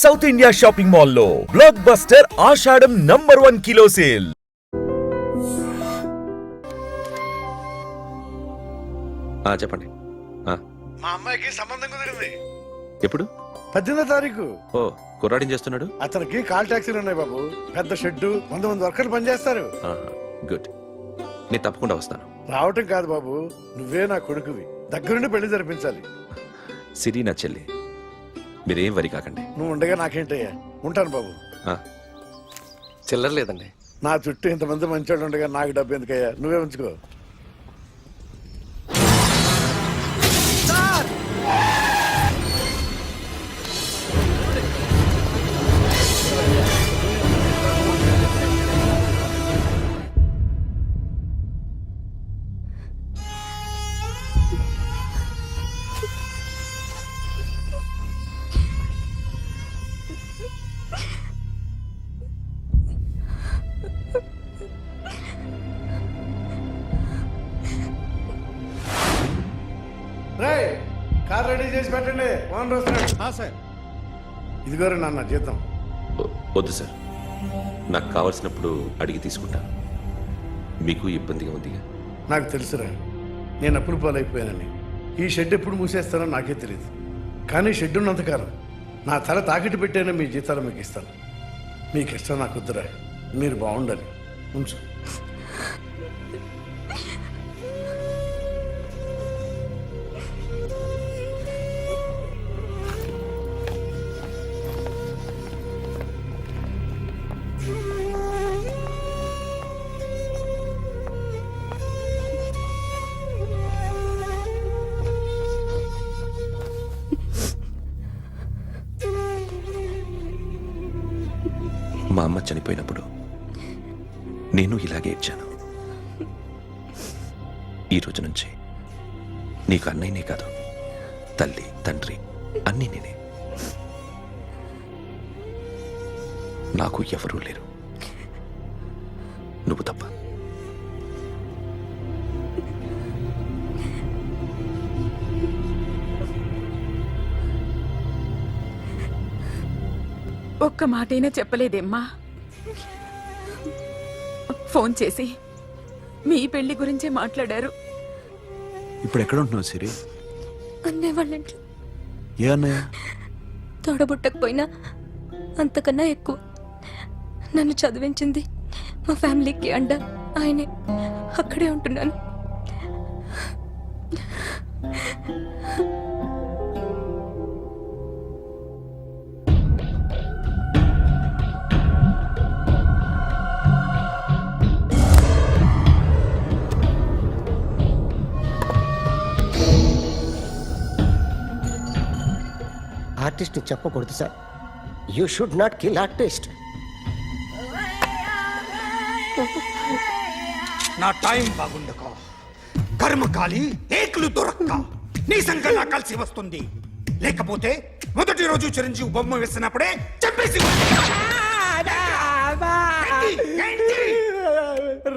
South India shopping మాల్లో block buster ఆషాఢం #1 kilo sale. చెప్పండి. మా అమ్మాయికి సంబంధం కుదిరింది. ఎప్పుడు? 18వ తారీఖు. ఓ, కుర్రాడేం చేస్తున్నాడు? అతనికి కాల్ టాక్సీలు ఉన్నాయి బాబు. పెద్ద షెడ్, 100 మంది వర్కర్లు పనిచేస్తారు. గుడ్. నేను తప్పకుండా వస్తాను. రావటం కాదు బాబు, నువ్వే నా కొడుకువి. దగ్గరుండి పెళ్లి జరిపించాలి. సిరి నా చెల్లి, మీరేం వరి కాకండి. నువ్వు ఉండగా నాకేంటయ్యా. ఉంటాను బాబు. చిల్లర లేదండి. నా చుట్టూ ఇంతమంది మంచోళ్ళు ఉండగా నాకు డబ్బు ఎందుకయ్యా, నువ్వే ఉంచుకో. కార్ రెడీ చేసి పెట్టండి. ఓనర్ వస్తున్నాడు. సార్, ఇదిగోరు నాన్న జీతం. వద్దు సార్, నాకు కావలసినప్పుడు అడిగి తీసుకుంటాను. మీకు ఇబ్బందిగా ఉంది? నాకు తెలుసురా, నేను అప్పులు పాలైపోయానని. ఈ షెడ్ ఎప్పుడు మూసేస్తానో నాకే తెలియదు. కానీ షెడ్ ఉన్నంతకాలం నా తల తాకిట్టు పెట్టానో మీ జీతాలు మీకు ఇస్తాను. మీకు ఇష్టం నాకు వద్దురా, మీరు బాగుండాలి. ఉంచు. మా అమ్మ చనిపోయినప్పుడు నేను ఇలాగే ఇచ్చాను. ఈ రోజు నుంచి నీకు అన్నయ్యనే కాదు, తల్లి తండ్రి అన్నీ నేనే. నాకు ఎవరూ లేరు, నువ్వు తప్ప. ఒక్క మాటైనా చెప్పలేదేమ్మా? ఫోన్ చేసి మీ పెళ్లి గురించే మాట్లాడారు. ఇప్పుడు ఎక్కడ ఉంటున్నావు సిరి? అన్నయ్య వాళ్ళ ఇంట్లో. ఏ అన్నయ్య? తోడబుట్టకపోయినా అంతకన్నా ఎక్కువ నన్ను చదివించింది మా ఫ్యామిలీకి అండ ఆయనే. అక్కడే ఉంటున్నాను. ఆర్టిస్ట్ ని చెప్పకూడదు sir. You should not kill artist. నా టైం బాగుండకో, కర్మకాలి ఏకులు దొరక్క నీ సంఘం నా కలిసి వస్తుంది. లేకపోతే మొదటి రోజు చిరంజీవి బొమ్మ వేసినప్పుడే చెప్పేసి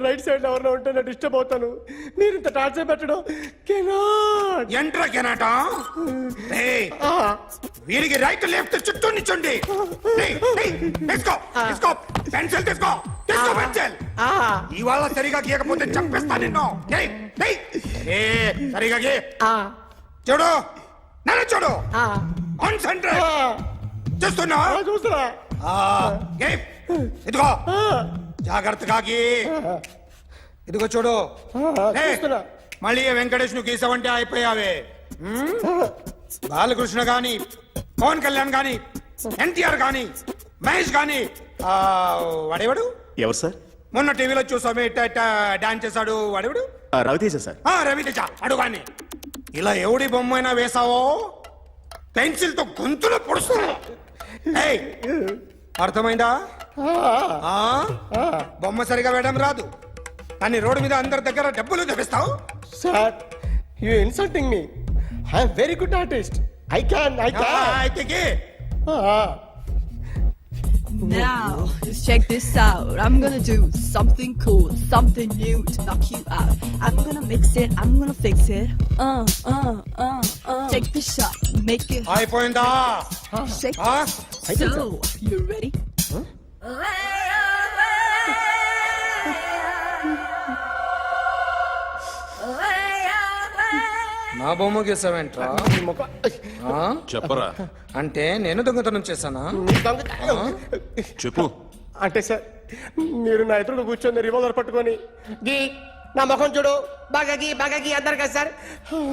రైట్ సైడ్ ఎవరిలో ఉంటే నేను డిస్టర్బ్ అవుతాను. మీరు ఇంత టార్చర్ పెట్టడం ఎంట్రా కెనాటా. వీరికి రైట్ లెఫ్ట్ చుట్టూ నిచ్చండి. పెన్సిల్ తీసుకో, పెన్సిల్. ఇవాళ సరిగా గీయకపోతే చంపేస్తా నిన్ను. సరిగా గీ. చూడు, నన్ను చూడు. కాన్సంట్రేట్ చూస్తున్నా. ఇదిగో జాగ్రత్తగా గీ. ఇదిగో చూడు. మళ్ళీ వెంకటేష్ ను గీసావంటే అయిపోయావే. బాలకృష్ణ గాని, పవన్ కళ్యాణ్ గాని, ఎన్టీఆర్ గాని, మహేష్ గాని, వాడేవాడు ఎవరు సార్? మొన్న టీవీలో చూసామే డాన్స్ చేశాడు, వాడేవాడు? రవితేజ సార్. రవితేజ అడుగాని. ఇలా ఎవడి బొమ్మైనా వేసావో పెన్సిల్ తో గొంతులో పొడుస్తా. అర్థమైందా? బొమ్మ సరిగా వేయడం రాదు కానీ రోడ్డు మీద అందరి దగ్గర డబ్బులు తెప్పిస్తావు. Sir, you insulting me. I am very good artist. I can. అయితే Now, just check this out. I'm gonna do something cool, something new to knock you out. I'm gonna mix it, I'm gonna fix it. Take the shot. make it అయిపోయిందా shake. ఆ? So, you ready? నా బొమ్మ గీసావేంట్రా ఆ? చెప్పరా అంటే నేను దొంగతనం చేశానా చెప్పు అంటే సార్ మీరు నా ఎదురుగా కూర్చొని రివాల్వర్ పట్టుకొని గీ నా ముఖం చూడు బాగా గీ అన్నారు కదా సార్,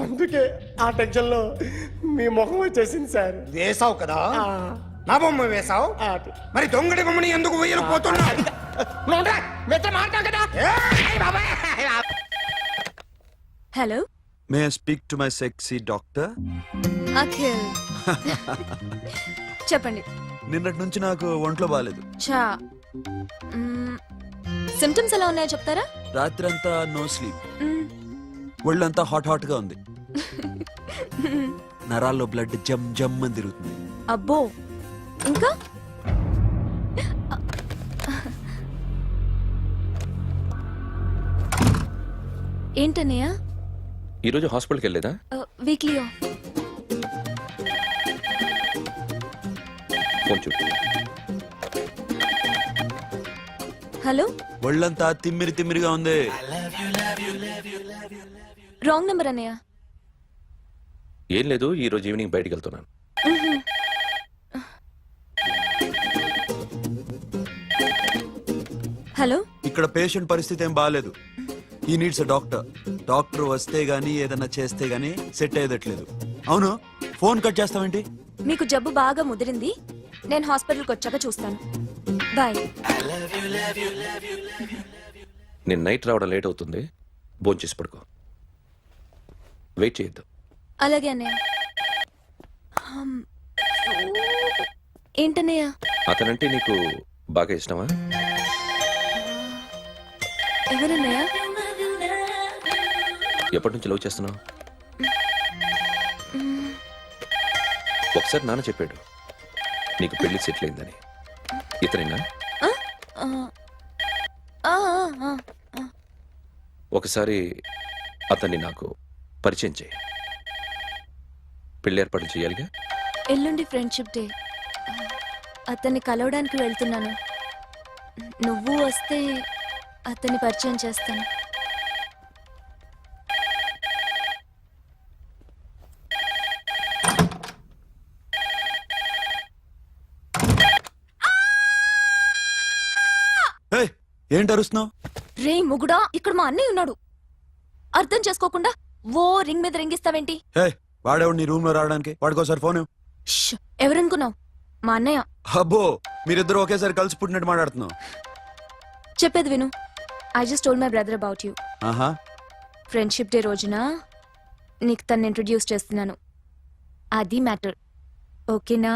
అందుకే ఆ టెన్షన్ లో మీ ముఖం వచ్చేసింది సార్. వేసావు కదా నా బొమ్మ వేసావు మరి దొంగడి బొమ్మని ఎందుకు వేయలు పోతున్నా hello may I speak to my sexy doctor? Akhil చెప్పండి. నిన్నటి నుంచి నాకు ఒంట్లో బాగాలేదు. చా సిమ్టమ్స్ ఎలా ఉన్నాయో చెప్తారా? రాత్రంతా నో స్లీప్, మ్మ్. ఒళ్ళంతా హాట్ గా ఉంది, నరాల్లో బ్లడ్ జమ్ జమ్ అని తిరుగుతుంది. అబ్బో, ఇంకా ఏంటన్నయ్య? ఈరోజు హాస్పిటల్కి వెళ్ళేదా? Weekly off. ఫోన్ చూడు. హలో, ఒళ్ళంతా తిమ్మిరిగా ఉంది. రాంగ్ నెంబర్ అన్నయ్య. ఏం లేదు, ఈరోజు ఈవినింగ్ బయటికి వెళ్తున్నాను. హలో, ఇక్కడ పేషెంట్ పరిస్థితి ఏం బాగాలేదు. ఈ నీడ్స్ డాక్టర్. డాక్టర్ వస్తే గానీ ఏదన్నా చేస్తే గానీ సెట్ అయ్యేదట్లేదు. అవును, ఫోన్ కట్ చేస్తావేంటి? మీకు జబ్బు బాగా ముదిరింది, నేను హాస్పిటల్కి వచ్చాక చూస్తాను. బాయ్. నేను నైట్ రావడం లేట్ అవుతుంది, భోంచేసి పడుకో. వెయిట్ చేయొద్దు. అలాగే అన్నయ్య. ఏంటన్నయ్య? అతనంటే నీకు బాగా ఇష్టమా? ఎవరన్నయ్య? ఎప్పటి నుంచి లవ్ చేస్తున్నావు? ఒకసారి నాన్న చెప్పాడు నీకు పెళ్లి సెటిల్ అయిందని. ఇతనేనా? ఒకసారి అతన్ని నాకు పరిచయం చేయి. పెళ్లి ఏర్పాటు చేయాలిగా. ఎల్లుండి ఫ్రెండ్షిప్ డే, అతన్ని కలవడానికి వెళ్తున్నాను. నువ్వు వస్తే అతన్ని పరిచయం చేస్తాను. ఏంటి అరుస్తున్నావు? రే ముగుడా, ఇక్కడ మా అన్నయ్య ఉన్నాడు. అర్థం చేసుకోకుండా ఓ రింగ్ మీద రింగిస్తావేంటి? వాడేవాడు నీ రూమ్ లో రావడానికి? వాడికోసారి ఫోన్ ఇవ్వు. ష్, ఎవరనుకున్నావు? మా అన్నయ్య. అబ్బో, మీరిద్దరు ఒకేసారి కలిసి పుట్టినట్టు మాట్లాడుతున్నావు. చెప్పేది విను. I just told my brother about you. ఆహా, ఫ్రెండ్షిప్ డే రోజున నీకు తను ఇంట్రొడ్యూస్ చేస్తున్నాను. అది మ్యాటర్. ఓకేనా?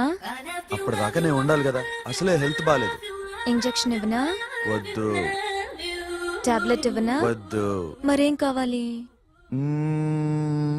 అప్పటిదాకా నేను ఉండాలి కదా, అసలే హెల్త్ బాగాలేదు. ఇంజెక్షన్ ఇవ్వనా? వద్దు. టాబ్లెట్ ఇవ్వనా? వద్దు. మరేం కావాలి? మ్మ్.